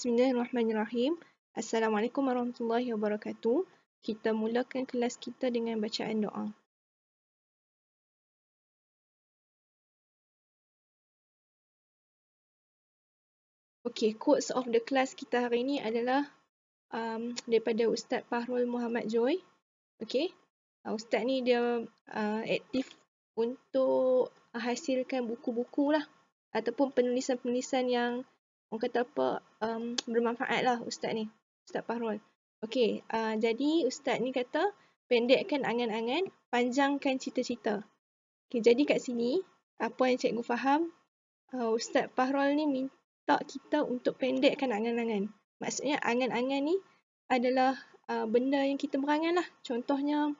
Bismillahirrahmanirrahim. Assalamualaikum warahmatullahi wabarakatuh. Kita mulakan kelas kita dengan bacaan doa. Okey, quotes of the class kita hari ini adalah daripada Ustaz Fahrul Muhammad Joy. Okey. Ustaz ni dia aktif untuk hasilkan buku-buku lah ataupun penulisan-penulisan yang orang kata apa bermanfaat lah Ustaz ni, Ustaz Fahrul. Okey, jadi Ustaz ni kata pendekkan angan-angan, panjangkan cita-cita. Okey, jadi kat sini apa yang cikgu faham, Ustaz Fahrul ni minta kita untuk pendekkan angan-angan. Maksudnya angan-angan ni adalah benda yang kita berangan lah. Contohnya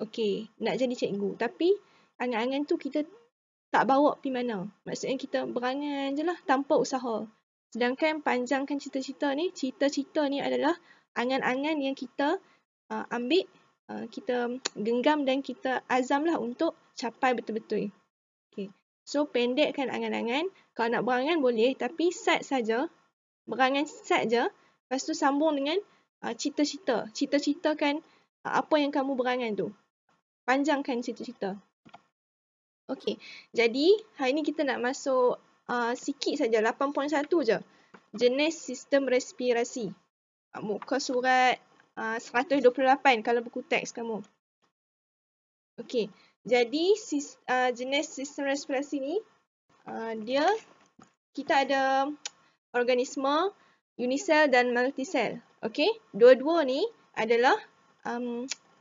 okey, nak jadi cikgu, tapi angan-angan tu kita tak bawa pergi mana. Maksudnya kita berangan je lah tanpa usaha. Sedangkan panjangkan cita-cita ni adalah angan-angan yang kita ambil, kita genggam dan kita azam lah untuk capai betul-betul. Okay. So, pendekkan angan-angan. Kalau nak berangan boleh, tapi set saja. Berangan set je. Lepas tu sambung dengan cita-cita. Cita-citakan apa yang kamu berangan tu. Panjangkan cita-cita. Okey, jadi hari ni kita nak masuk sikit saja, 8.1 je. Jenis sistem respirasi. Muka surat 128 kalau buku teks kamu. Okey, jadi jenis sistem respirasi ni, kita ada organisme unisel dan multisel. Okey, dua-dua ni adalah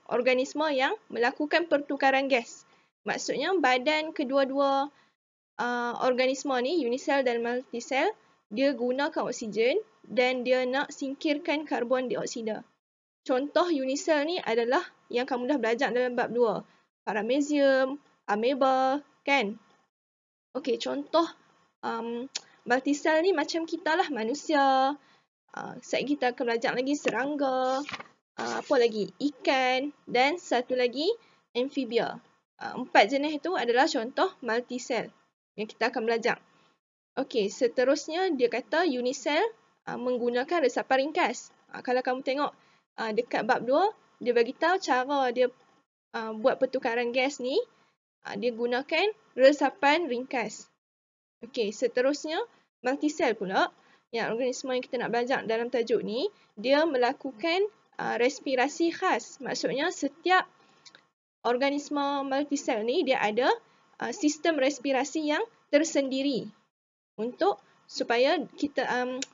organisme yang melakukan pertukaran gas. Maksudnya badan kedua-dua organisme ni, unisel dan multisel, dia gunakan oksigen dan dia nak singkirkan karbon dioksida. Contoh unisel ni adalah yang kamu dah belajar dalam bab 2. Paramecium, ameba, kan? Okey, contoh multisel ni macam kita lah, manusia. Sekejap kita akan belajar lagi serangga, apa lagi? Ikan dan satu lagi amfibia. 4 jenis itu adalah contoh multisel yang kita akan belajar. Okey, seterusnya dia kata unisel menggunakan resapan ringkas. Kalau kamu tengok dekat bab 2, dia bagi tahu cara dia buat pertukaran gas ni, dia gunakan resapan ringkas. Okey, seterusnya multisel pula, yang organisme yang kita nak belajar dalam tajuk ni, dia melakukan respirasi khas. Maksudnya setiap organisme multisel ni dia ada sistem respirasi yang tersendiri untuk supaya kita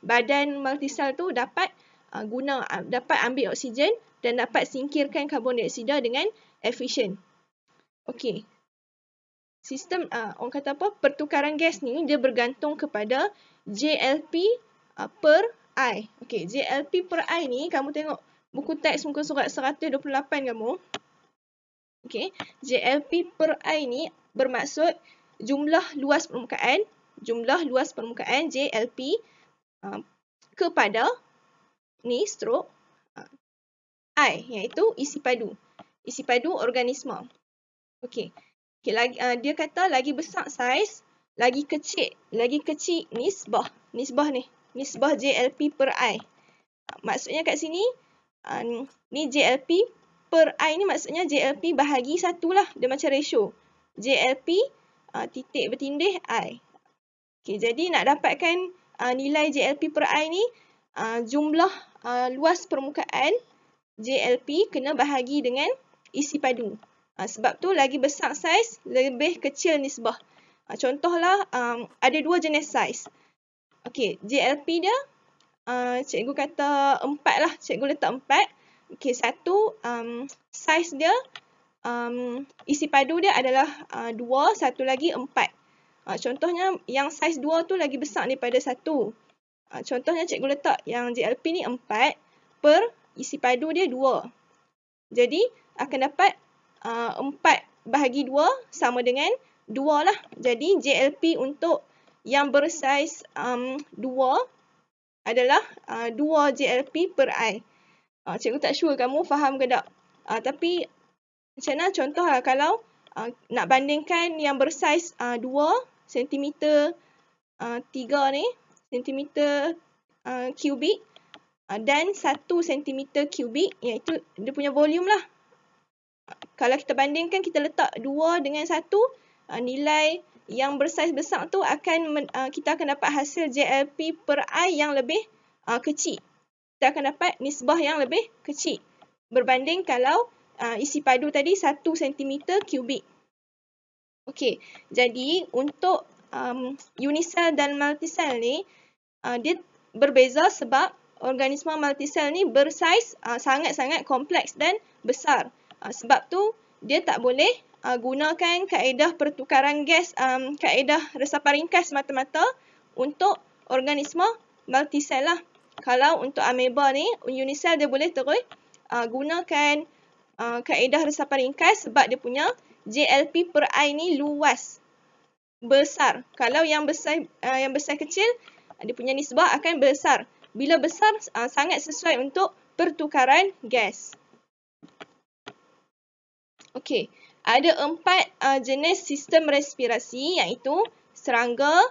badan multisel tu dapat dapat ambil oksigen dan dapat singkirkan karbon dioksida dengan efisien. Okey. Sistem orang kata apa? Pertukaran gas ni dia bergantung kepada JLP per I. Okey, JLP per I ni kamu tengok buku teks muka surat 128 kamu. Okey, JLP per I ni bermaksud jumlah luas permukaan JLP kepada ni strok I, iaitu isi padu organisme. Okey. Okey, dia kata lagi besar saiz, lagi kecil nisbah JLP per I. Maksudnya kat sini ni JLP per I ni maksudnya JLP bahagi 1 lah, dia macam ratio. JLP titik bertindih I. Okey, jadi nak dapatkan nilai JLP per I ni, jumlah luas permukaan JLP kena bahagi dengan isi padu. Sebab tu lagi besar saiz, lebih kecil nisbah. Contohlah ada 2 jenis saiz. Okey, JLP dia cikgu kata 4 lah, cikgu letak 4. Okey, satu saiz dia isi padu dia adalah 2, satu lagi 4. Contohnya yang saiz 2 tu lagi besar daripada 1. Contohnya cikgu letak yang JLP ni 4 per isi padu dia 2. Jadi akan dapat 4 bahagi 2 sama dengan 2 lah. Jadi JLP untuk yang bersaiz 2 adalah 2 JLP per I. Cikgu tak sure kamu faham ke tak. Tapi macam mana contohlah kalau nak bandingkan yang bersaiz 2 cm 3 ni sentimeter kubik dan 1 sentimeter kubik, iaitu dia punya volume lah. Kalau kita bandingkan, kita letak 2 dengan 1, nilai yang bersaiz besar tu kita akan dapat hasil JLP per I yang lebih kecil. Kita akan dapat nisbah yang lebih kecil berbanding kalau isi padu tadi 1 cm kubik. Okey, jadi untuk unisel dan multisel ni dia berbeza sebab organisma multisel ni bersaiz sangat-sangat kompleks dan besar. Sebab tu dia tak boleh gunakan kaedah pertukaran gas, kaedah resapan ringkas semata-mata untuk organisma multisel lah. Kalau untuk ameba ni, unisel dia boleh terus gunakan kaedah resapan ringkas sebab dia punya JLP per I ni luas, besar. Kalau yang besar kecil, dia punya nisbah akan besar. Bila besar, sangat sesuai untuk pertukaran gas. Okey, ada 4 jenis sistem respirasi, iaitu serangga,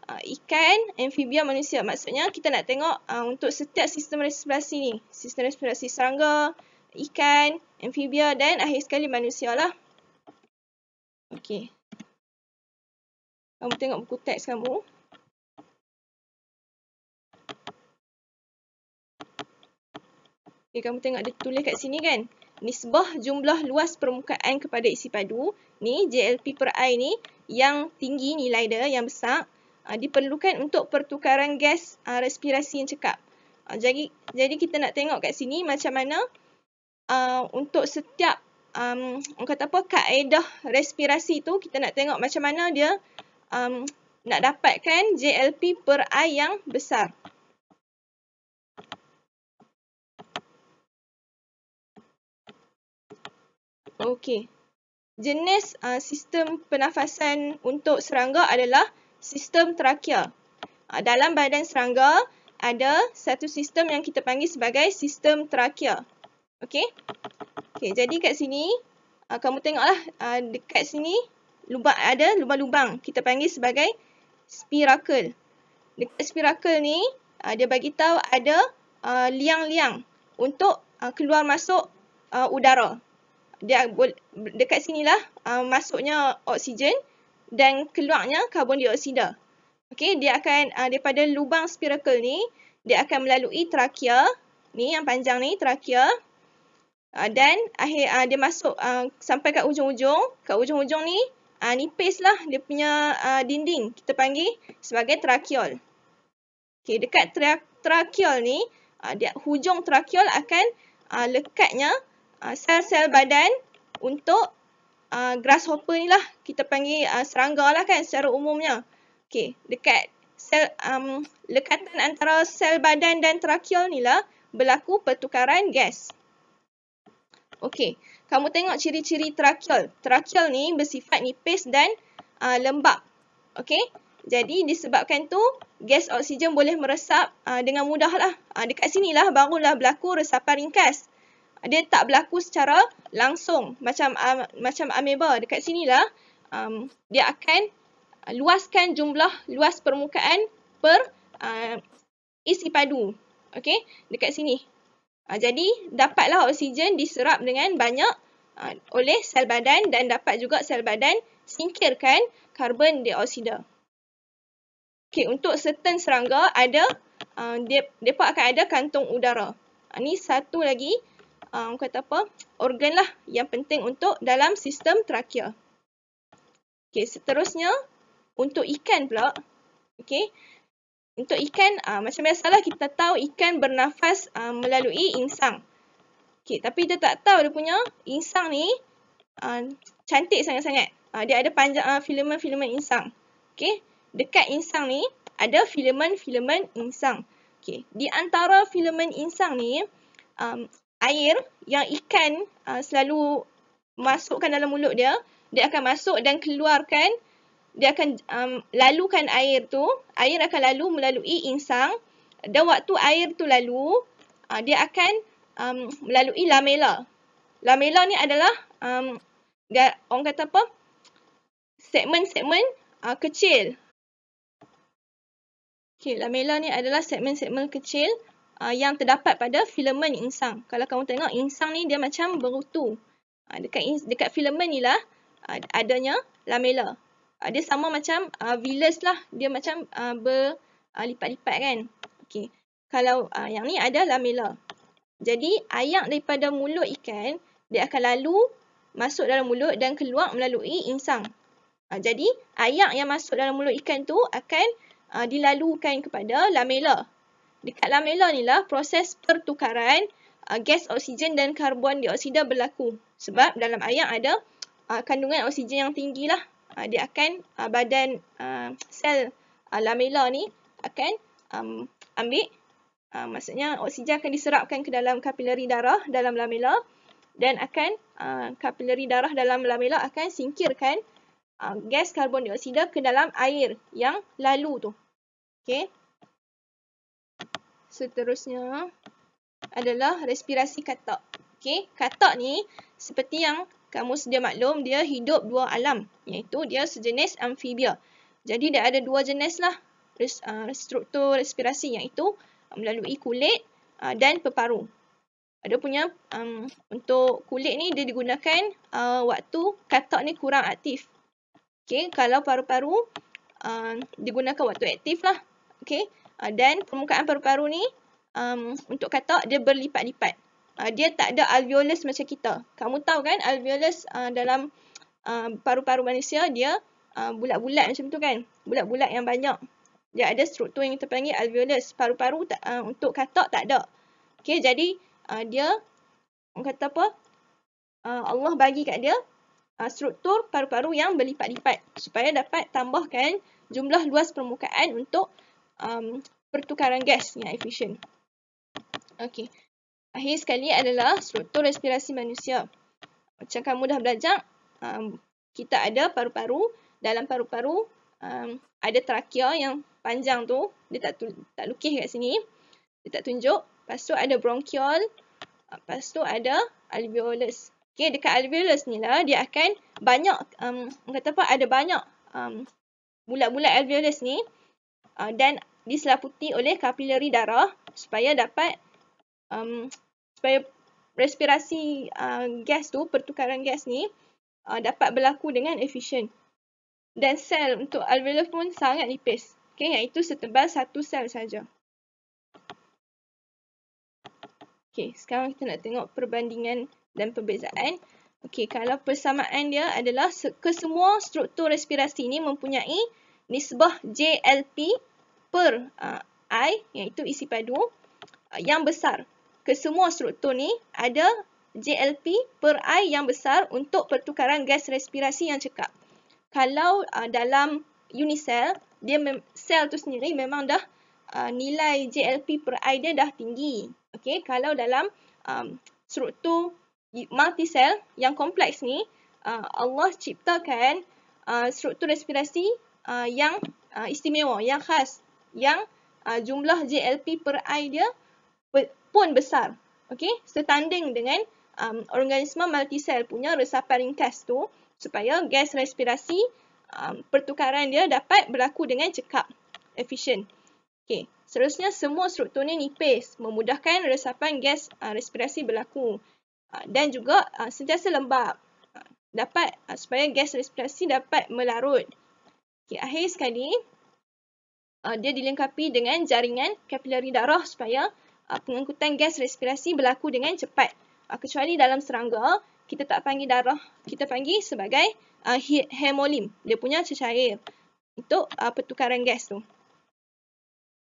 ikan, amfibia, manusia. Maksudnya kita nak tengok untuk setiap sistem respirasi ni. Sistem respirasi serangga, ikan, amfibia dan akhir sekali manusia lah. Okey. Kamu tengok buku teks kamu. Okay, kamu tengok dia tulis kat sini kan. Nisbah jumlah luas permukaan kepada isi padu. Ni JLP per I ni yang tinggi nilai dia, yang besar. Diperlukan untuk pertukaran gas respirasi yang cekap. Jadi kita nak tengok kat sini macam mana untuk setiap orang kata apa, kaedah respirasi tu, kita nak tengok macam mana dia nak dapatkan JLP per I yang besar. Okey. Jenis sistem pernafasan untuk serangga adalah sistem trakea. Dalam badan serangga ada satu sistem yang kita panggil sebagai sistem trakea. Okey. Okey, jadi kat sini kamu tengoklah dekat sini ada lubang-lubang. Kita panggil sebagai spirakel. Dekat spirakel ni dia bagi tahu ada liang-liang untuk keluar masuk udara. Dia dekat sinilah masuknya oksigen dan keluarnya karbon dioksida. Okey, dia akan daripada lubang spirakel ni dia akan melalui trakea ni yang panjang ni, trakea, dan akhir dia masuk sampai kat ujung-ujung. Kat ujung-ujung ni nipislah dia punya dinding, kita panggil sebagai trakeol. Okey, dekat trakeol ni hujung trakeol akan lekatnya sel-sel badan untuk grasshopper ni lah. Kita panggil serangga lah kan secara umumnya. Okey, dekat sel lekatan antara sel badan dan trakeol ni lah berlaku pertukaran gas. Okey, kamu tengok ciri-ciri trakeol. Trakeol ni bersifat nipis dan lembap. Okey, jadi disebabkan tu gas oksigen boleh meresap dengan mudah lah. Dekat sinilah barulah berlaku resapan ringkas. Dia tak berlaku secara langsung macam ameba. Dekat sinilah dia akan luaskan jumlah luas permukaan per isi padu. Okey, dekat sini. Jadi dapatlah oksigen diserap dengan banyak oleh sel badan dan dapat juga sel badan singkirkan karbon dioksida. Okey, untuk certain serangga ada depa akan ada kantung udara. Ni satu lagi kata apa, organ lah yang penting untuk dalam sistem trakea. Okey, seterusnya untuk ikan pula. Okey, untuk ikan macam biasalah kita tahu ikan bernafas melalui insang. Okey, tapi dia tak tahu dia punya insang ni cantik sangat-sangat. Dia ada panjang filamen-filamen insang. Okey, dekat insang ni ada filamen-filamen insang. Okey, di antara filamen insang ni air yang ikan selalu masukkan dalam mulut dia akan masuk dan keluarkan, dia akan lalukan air tu, air akan lalu melalui insang dan waktu air tu lalu, dia akan melalui lamela. Lamela ni adalah orang kata apa, segmen-segmen kecil Okay, lamela ni adalah segmen-segmen kecil yang terdapat pada filamen insang. Kalau kamu tengok insang ni dia macam berutu. Dekat filamen ni lah adanya lamela. Dia sama macam villus lah. Dia macam berlipat-lipat kan. Okay. Kalau yang ni ada lamela. Jadi ayak daripada mulut ikan dia akan lalu masuk dalam mulut dan keluar melalui insang. Jadi ayak yang masuk dalam mulut ikan tu akan dilalukan kepada lamela. Dekat lamela ni lah proses pertukaran gas oksigen dan karbon dioksida berlaku. Sebab dalam ayak ada kandungan oksigen yang tinggi lah. Dia akan badan sel lamela ni akan ambil, maksudnya oksigen akan diserapkan ke dalam kapilari darah dalam lamela dan akan kapilari darah dalam lamela akan singkirkan gas karbon dioksida ke dalam air yang lalu tu. Okay. Seterusnya adalah respirasi katak. Okay. Katak ni seperti yang kamu sedia maklum, dia hidup dua alam. Iaitu dia sejenis amfibia. Jadi dia ada dua jenis lah struktur respirasi, iaitu melalui kulit dan peparu. Dia punya untuk kulit ni dia digunakan waktu katak ni kurang aktif. Okay, kalau paru-paru digunakan waktu aktif lah. Okay, dan permukaan paru-paru ni untuk katak dia berlipat-lipat. Dia tak ada alveolus macam kita. Kamu tahu kan alveolus dalam paru-paru manusia dia bulat-bulat macam tu kan. Bulat-bulat yang banyak. Dia ada struktur yang kita panggil alveolus. Paru-paru untuk katak tak ada. Okay, jadi dia orang kata apa? Allah bagi kat dia struktur paru-paru yang berlipat-lipat supaya dapat tambahkan jumlah luas permukaan untuk pertukaran gas yang efisien. Okey. Akhir sekali adalah struktur respirasi manusia. Macam kamu dah belajar, kita ada paru-paru. Dalam paru-paru ada trakea yang panjang tu. Dia tak lukis kat sini. Dia tak tunjuk. Lepas tu ada bronchiol. Lepas tu ada alveolus. Okay, dekat alveolus ni lah dia akan banyak, kata apa, ada banyak bulat-bulat alveolus ni dan diselaputi oleh kapilari darah supaya dapat supaya respirasi gas tu, pertukaran gas ni dapat berlaku dengan efisien. Dan sel untuk alveolus pun sangat nipis. Okay, iaitu setebal satu sel saja. Okay, sekarang kita nak tengok perbandingan dan perbezaan. Okey, kalau persamaan dia adalah kesemua struktur respirasi ini mempunyai nisbah JLP per I, iaitu isi padu, yang besar. Kesemua struktur ni ada JLP per I yang besar untuk pertukaran gas respirasi yang cekap. Kalau dalam unisel, sel tu sendiri memang dah nilai JLP per I dia dah tinggi. Okey, kalau dalam struktur multisel yang kompleks ni, Allah ciptakan struktur respirasi yang istimewa, yang khas, yang jumlah JLP per I dia pun besar. Okey, setanding dengan organisma multisel punya resapan ringkas tu supaya gas respirasi pertukaran dia dapat berlaku dengan cekap, efisien. Okey, seterusnya semua struktur ni nipis, memudahkan resapan gas respirasi berlaku. Dan juga sentiasa lembap dapat supaya gas respirasi dapat melarut. Okay, akhir sekali dia dilengkapi dengan jaringan kapilari darah supaya pengangkutan gas respirasi berlaku dengan cepat. Kecuali dalam serangga kita tak panggil darah, kita panggil sebagai hemolim. Dia punya cecair untuk pertukaran gas tu.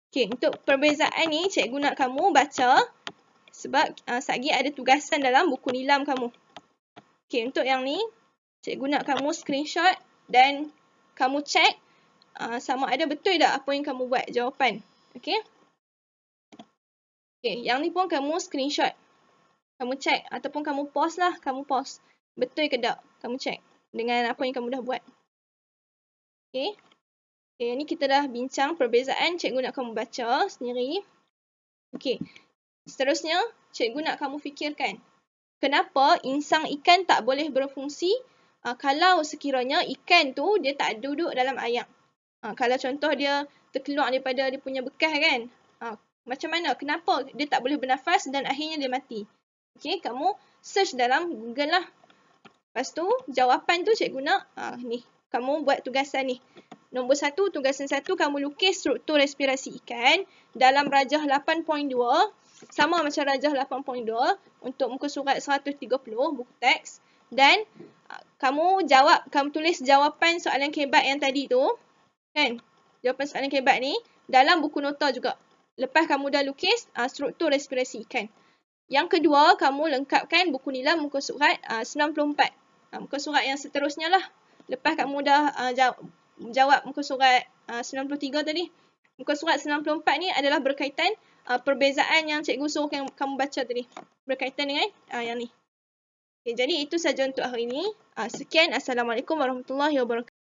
Okay, untuk perbezaan ni cikgu nak kamu baca sebab satgi ada tugasan dalam buku nilam kamu. Okay, untuk yang ni, cikgu nak kamu screenshot dan kamu check sama ada betul tak apa yang kamu buat jawapan. Okay. Okay, yang ni pun kamu screenshot. Kamu check ataupun kamu pause lah. Kamu pause. Betul ke tak? Kamu check dengan apa yang kamu dah buat. Okay. Okay, ni kita dah bincang perbezaan. Cikgu nak kamu baca sendiri. Okay. Seterusnya, cikgu nak kamu fikirkan. Kenapa insang ikan tak boleh berfungsi kalau sekiranya ikan tu dia tak duduk dalam ayak? Kalau contoh dia terkeluar daripada dia punya bekas kan. Macam mana? Kenapa dia tak boleh bernafas dan akhirnya dia mati? Okay, kamu search dalam Google lah. Lepas tu, jawapan tu cikgu nak, ni. Kamu buat tugasan ni. Nombor 1, tugasan 1, kamu lukis struktur respirasi ikan dalam rajah 8.2. Sama macam rajah 8.2 untuk muka surat 130, buku teks. Dan kamu tulis jawapan soalan kebat yang tadi tu. Kan? Jawapan soalan kebat ni dalam buku nota juga. Lepas kamu dah lukis struktur respirasi ikan. Yang kedua, kamu lengkapkan buku nila muka surat 94. Muka surat yang seterusnya lah. Lepas kamu dah jawab muka surat 93 tadi. Muka surat 94 ni adalah berkaitan perbezaan yang cikgu suruh kamu baca tadi. Berkaitan dengan yang ni. Okay, jadi itu saja untuk hari ini. Sekian. Assalamualaikum warahmatullahi wabarakatuh.